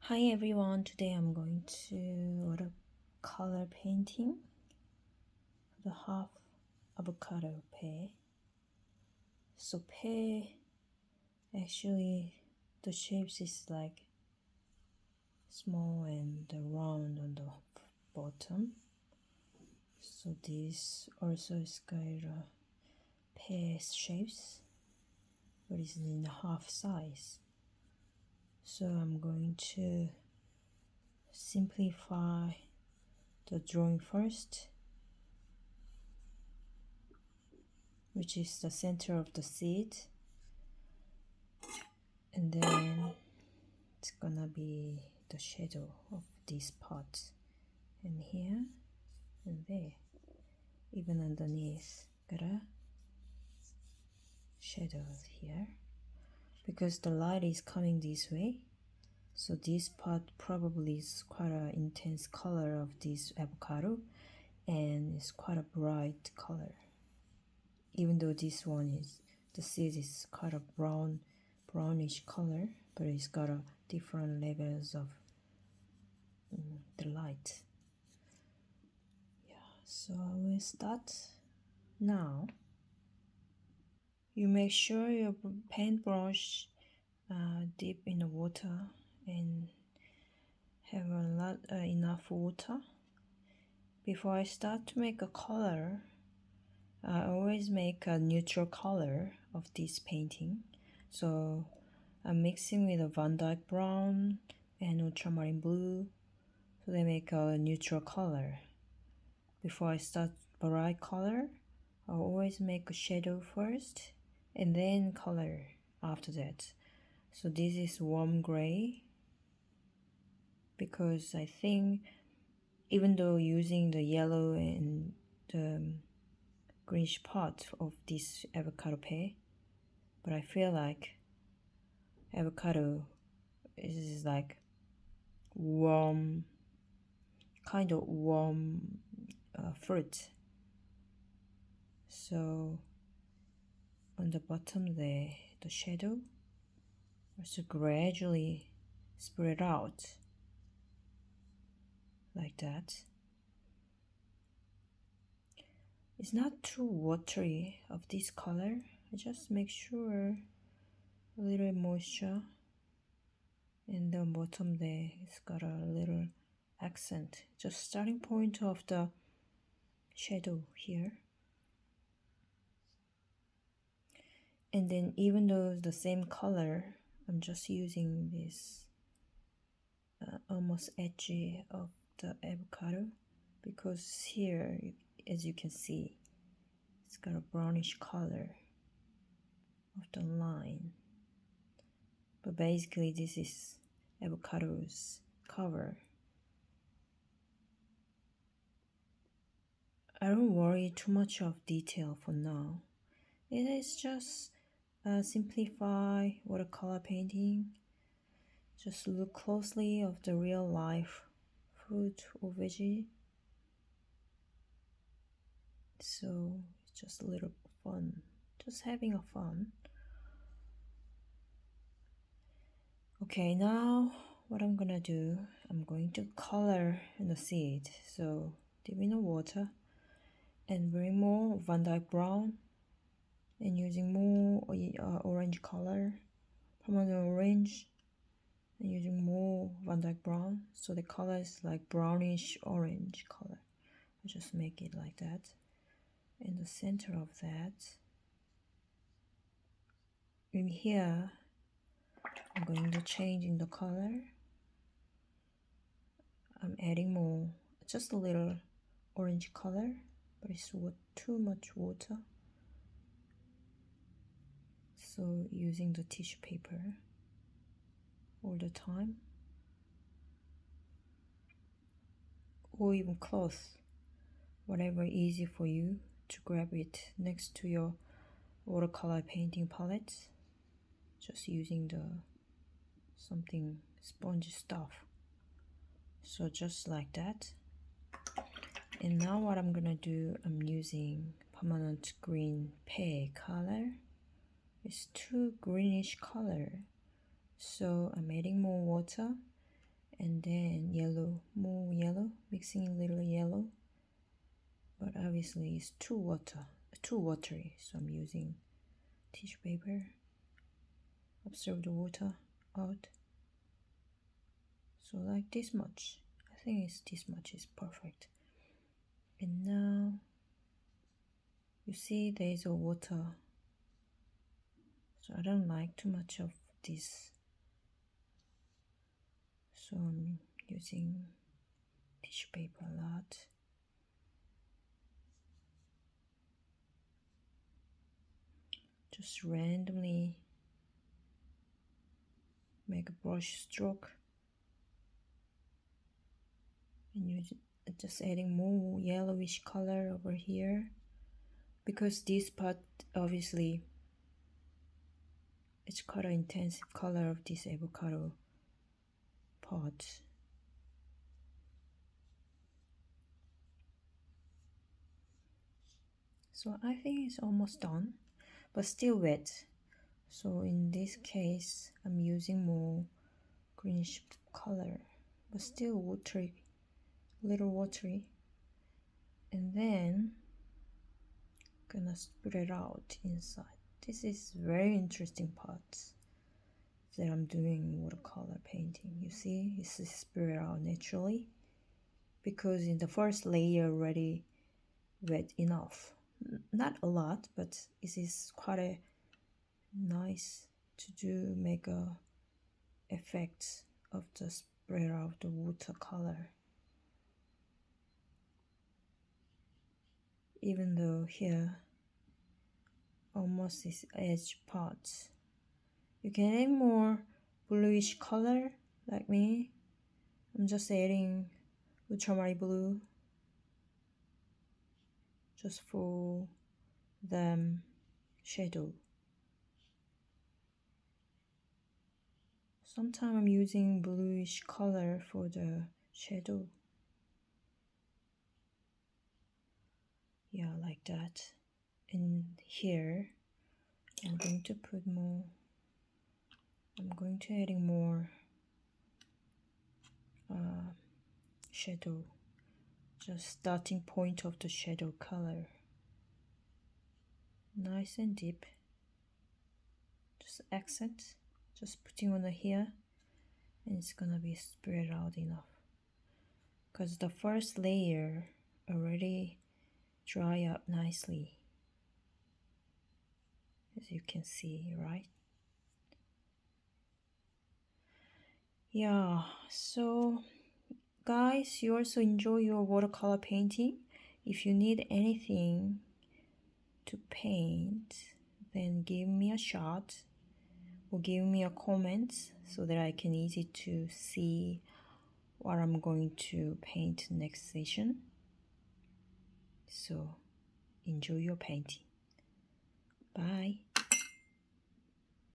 Hi everyone, today I'm going to watercolor painting the half avocado pear. So pear, actually the shapes is like small and round on the bottom. So this also is kind of pear shapes, but it's in half size. So I'm going to simplify the drawing first, which is the center of the seed, and then it's gonna be the shadow of this part, and here and there, even underneath, got a shadow here because the light is coming this way. So this part probably is quite an intense color of this avocado, and it's quite a bright color, even though this one is the seed is quite a brownish color, but it's got a different levels of the light. Yeah, so I will start now. You make sure your paintbrush dip in the water and have enough water. Before I start to make a color, I always make a neutral color of this painting. So I'm mixing with a Van Dyke brown and ultramarine blue, so they make a neutral color. Before I start bright color, I always make a shadow first and then color after that. So this is warm gray because I think even though using the yellow and the greenish part of this avocado pear, but I feel like avocado is like warm, kind of warm fruit. So on the bottom there, the shadow also gradually spread out like that. It's not too watery of this color. I just make sure a little moisture, and the bottom there it's got a little accent, just starting point of the shadow here. And then even though the same color, I'm just using this almost edgy of the avocado, because here, as you can see, it's got a brownish color of the line. But basically this is avocado's cover. I don't worry too much of detail for now. It is just simplify watercolor painting. Just look closely of the real life fruit or veggie. So it's just a little fun, just having a fun. Okay, now what I'm gonna do, I'm going to color the seed. So dip in the water and bring more Van Dyke brown and using more orange color, permanent orange, and using more Van Dyke brown, so the color is like brownish orange color. I just make it like that. In the center of that, in here, I'm going to change in the color. I'm adding more, just a little orange color, but it's too much water. So using the tissue paper all the time, or even cloth, whatever easy for you to grab it next to your watercolor painting palette, just using the something spongy stuff. So just like that. And now what I'm gonna do, I'm using permanent green pear color. It's too greenish color, so I'm adding more water and then yellow, more yellow, mixing a little yellow, but obviously it's too watery, so I'm using tissue paper. Absorb the water out. So like this much, I think it's this much is perfect. And now you see there's a water, so I don't like too much of this, so I'm using tissue paper a lot. Just randomly make a brush stroke and just adding more yellowish color over here, because this part obviously it's quite an intensive color of this avocado part. So I think it's almost done, but still wet. So in this case, I'm using more greenish color, but still watery, little watery. And then gonna spread out inside. This is very interesting part that I'm doing watercolor painting. You see, it's spread out naturally because in the first layer already wet enough. Not a lot, but it is quite a nice to do, make a effect of the spread of the watercolor. Even though here almost this edge part, you can add more bluish color like me. I'm just adding ultramarine blue just for the shadow. Sometimes I'm using bluish color for the shadow. Yeah, like that. And here I'm going to put more, I'm going to adding more shadow, just starting point of the shadow color, nice and deep, just accent, just putting on the here, and it's gonna be spread out enough because the first layer already dry up nicely, as you can see, right? Yeah, so guys, you also enjoy your watercolor painting. If you need anything to paint, then give me a shot or give me a comment so that I can easy to see what I'm going to paint next session. So enjoy your painting. Bye.